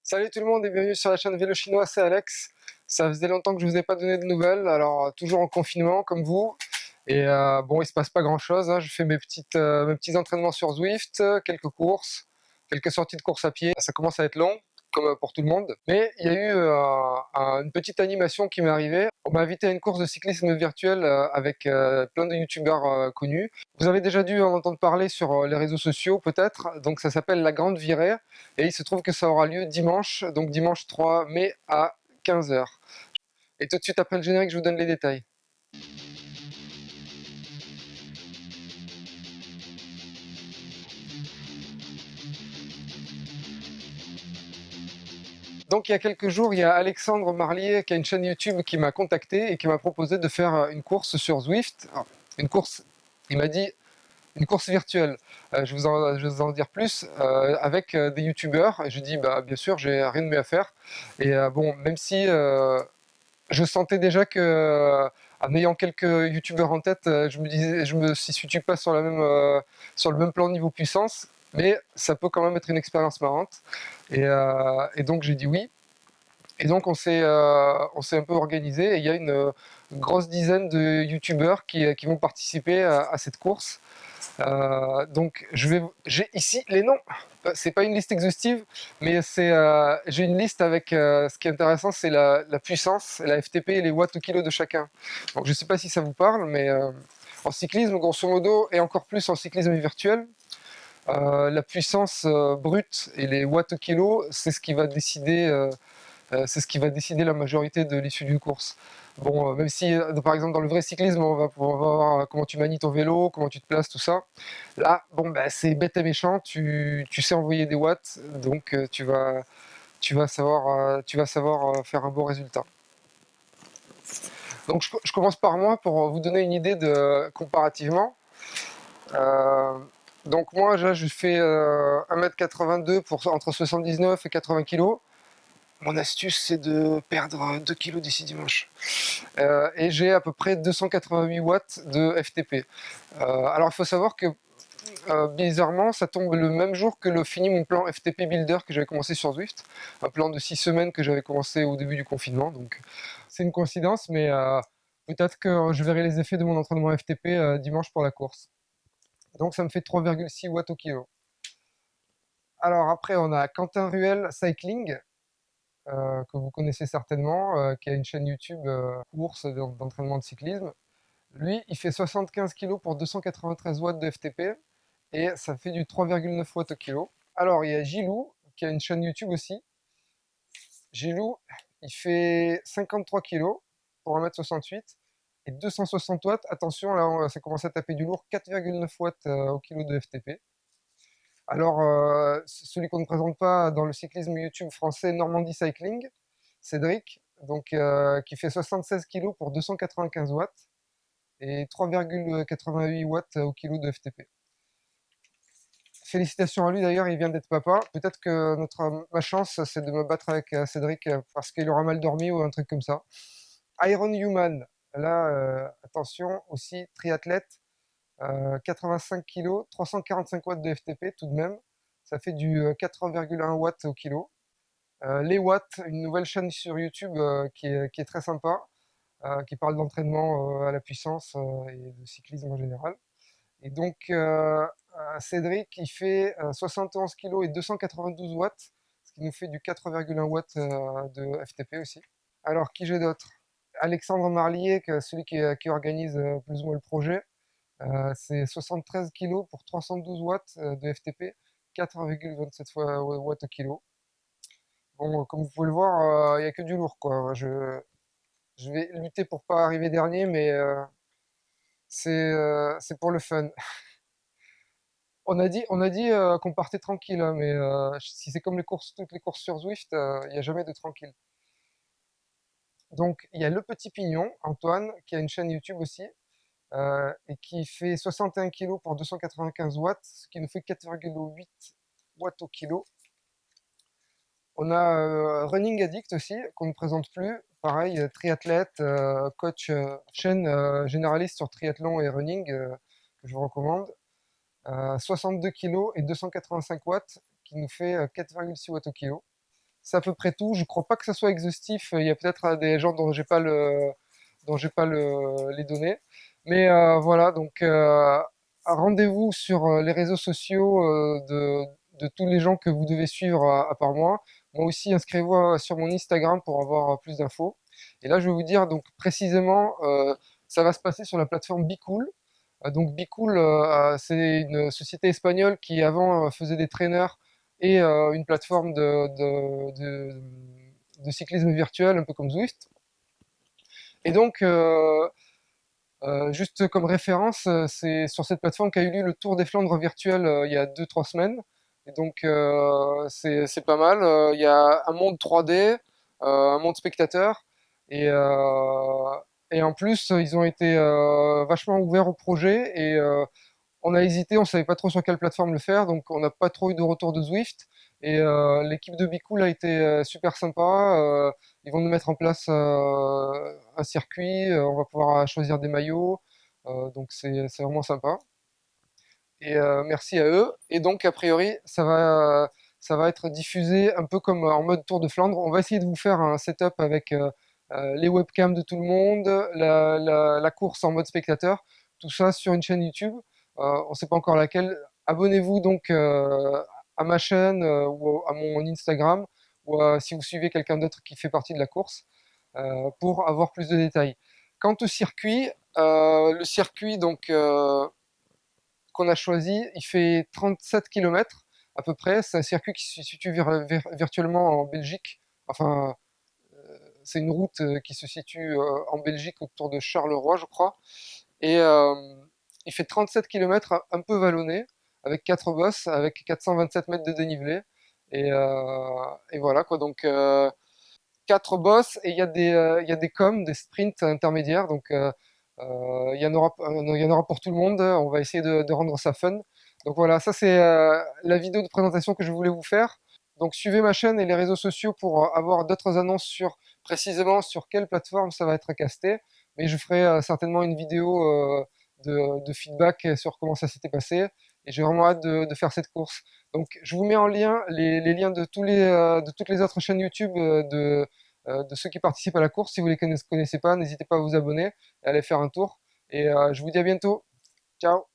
Salut tout le monde et bienvenue sur la chaîne Vélo Chinois, c'est Alex. Ça faisait longtemps que je vous ai pas donné de nouvelles, alors toujours en confinement comme vous. Et bon, il se passe pas grand chose, hein. Je fais mes petits entraînements sur Zwift, quelques courses, quelques sorties de course à pied. Ça commence à être long, comme pour tout le monde. Mais il y a eu une petite animation qui m'est arrivée. On m'a invité à une course de cyclisme virtuel avec plein de youtubeurs connus. Vous avez déjà dû en entendre parler sur les réseaux sociaux peut-être. Donc ça s'appelle la Grande Virée. Et il se trouve que ça aura lieu dimanche, donc dimanche 3 mai à 15 heures. Et tout de suite après le générique, je vous donne les détails. Donc il y a quelques jours, il y a Alexandre Marlier qui a une chaîne YouTube qui m'a contacté et qui m'a proposé de faire une course sur Zwift. Alors, une course, il m'a dit une course virtuelle. Je vais vous en dire plus avec des youtubeurs. Et je dis bah bien sûr, j'ai rien de mieux à faire. Et bon, même si je sentais déjà que en ayant quelques youtubeurs en tête, je me disais, je me situe pas sur sur le même plan niveau puissance, mais ça peut quand même être une expérience marrante. Et donc j'ai dit oui. Et donc on s'est un peu organisé et il y a une grosse dizaine de youtubeurs qui vont participer à cette course. Donc j'ai ici les noms. C'est pas une liste exhaustive, mais j'ai une liste avec ce qui est intéressant, c'est la puissance, la FTP et les watts au kilo de chacun. Donc je sais pas si ça vous parle, mais en cyclisme, grosso modo, et encore plus en cyclisme virtuel, la puissance brute et les watts au kilo, c'est ce qui va décider la majorité de l'issue d'une course. Bon, même si, par exemple, dans le vrai cyclisme, on va voir comment tu manies ton vélo, comment tu te places, tout ça. Là, bon, bah, c'est bête et méchant, tu sais envoyer des watts, donc tu vas savoir faire un bon résultat. Donc, je commence par moi pour vous donner une idée de comparativement. Euh, donc, moi, là, je fais 1,82 m pour entre 79 et 80 kg. Mon astuce, c'est de perdre 2 kilos d'ici dimanche. Et j'ai à peu près 288 watts de FTP. Alors, il faut savoir que bizarrement, ça tombe le même jour que fini mon plan FTP Builder que j'avais commencé sur Zwift. Un plan de 6 semaines que j'avais commencé au début du confinement. Donc, c'est une coïncidence, mais peut-être que je verrai les effets de mon entraînement FTP dimanche pour la course. Donc, ça me fait 3,6 watts au kilo. Alors, après, on a Quentin Ruel Cycling. Que vous connaissez certainement, qui a une chaîne YouTube course d'entraînement de cyclisme. Lui, il fait 75 kg pour 293 watts de FTP et ça fait du 3,9 watts au kilo. Alors, il y a Gilou qui a une chaîne YouTube aussi. Gilou, il fait 53 kg pour 1m68 et 260 watts. Attention, là, ça commence à taper du lourd, 4,9 watts au kilo de FTP. Alors, celui qu'on ne présente pas dans le cyclisme YouTube français, Normandie Cycling, Cédric, donc, qui fait 76 kg pour 295 watts et 3,88 watts au kilo de FTP. Félicitations à lui d'ailleurs, il vient d'être papa. Peut-être que ma chance, c'est de me battre avec Cédric parce qu'il aura mal dormi ou un truc comme ça. Iron Human, là, attention, aussi triathlète, 85 kg, 345 watts de FTP tout de même. Ça fait du 4,1 watts au kilo. Les Watts, une nouvelle chaîne sur YouTube qui est très sympa, qui parle d'entraînement à la puissance et de cyclisme en général. Et donc, Cédric, il fait 71 kg et 292 watts, ce qui nous fait du 4,1 watts de FTP aussi. Alors, qui j'ai d'autre? Alexandre Marlier, celui qui organise plus ou moins le projet, c'est 73 kg pour 312 watts de FTP, 4,27 watts au kilo. Bon, comme vous pouvez le voir, il n'y a que du lourd, quoi. Je vais lutter pour pas arriver dernier, mais c'est pour le fun. On a dit qu'on partait tranquille, hein, mais si c'est comme toutes les courses sur Zwift, il n'y a jamais de tranquille. Donc, il y a le petit pignon, Antoine, qui a une chaîne YouTube aussi, et qui fait 61 kg pour 295 watts, ce qui nous fait 4,8 watts au kilo. On a Running Addict aussi, qu'on ne présente plus. Pareil, triathlète, coach, chaîne généraliste sur triathlon et running, que je vous recommande. 62 kg et 285 watts, qui nous fait 4,6 watts au kilo. c'est à peu près tout. Je crois pas que ça soit exhaustif. Il y a peut-être des gens dont j'ai pas les données. Mais voilà, donc rendez-vous sur les réseaux sociaux de tous les gens que vous devez suivre à part moi. Moi aussi, inscrivez-vous sur mon Instagram pour avoir plus d'infos. Et là, je vais vous dire donc précisément, ça va se passer sur la plateforme Bicool. Donc Bicool, c'est une société espagnole qui avant faisait des traîneurs et une plateforme de cyclisme virtuel, un peu comme Zwift. Et donc, juste comme référence, c'est sur cette plateforme qu'a eu lieu le Tour des Flandres virtuel il y a 2, 3 semaines. Et donc, c'est pas mal. Il y a un monde 3D, un monde spectateur. Et, euh, et en plus, ils ont été vachement ouverts au projet. Et on a hésité, on savait pas trop sur quelle plateforme le faire. Donc, on n'a pas trop eu de retour de Zwift. Et l'équipe de Bicool a été super sympa. Ils vont nous mettre en place un circuit, on va pouvoir choisir des maillots, donc c'est vraiment sympa. Et merci à eux. Et donc a priori, ça va être diffusé un peu comme en mode Tour de Flandre. On va essayer de vous faire un setup avec les webcams de tout le monde, la course en mode spectateur, tout ça sur une chaîne YouTube. On ne sait pas encore laquelle. Abonnez-vous donc à ma chaîne ou à mon Instagram ou si vous suivez quelqu'un d'autre qui fait partie de la course pour avoir plus de détails. Quant au circuit, le circuit donc qu'on a choisi, il fait 37 km à peu près. C'est un circuit qui se situe virtuellement en Belgique. Enfin, c'est une route qui se situe en Belgique autour de Charleroi, je crois. Et il fait 37 km un peu vallonné, avec 4 bosses, avec 427 mètres de dénivelé. Et voilà quoi. Donc 4 bosses et il y a des coms, des sprints intermédiaires. Donc il y en aura pour tout le monde. On va essayer de rendre ça fun. Donc voilà, ça c'est la vidéo de présentation que je voulais vous faire. Donc suivez ma chaîne et les réseaux sociaux pour avoir d'autres annonces sur précisément sur quelle plateforme ça va être casté. Mais je ferai certainement une vidéo de feedback sur comment ça s'était passé. Et j'ai vraiment hâte de faire cette course. Donc je vous mets en lien les liens de de toutes les autres chaînes YouTube de ceux qui participent à la course. Si vous les connaissez pas, n'hésitez pas à vous abonner et à aller faire un tour. Et je vous dis à bientôt. Ciao!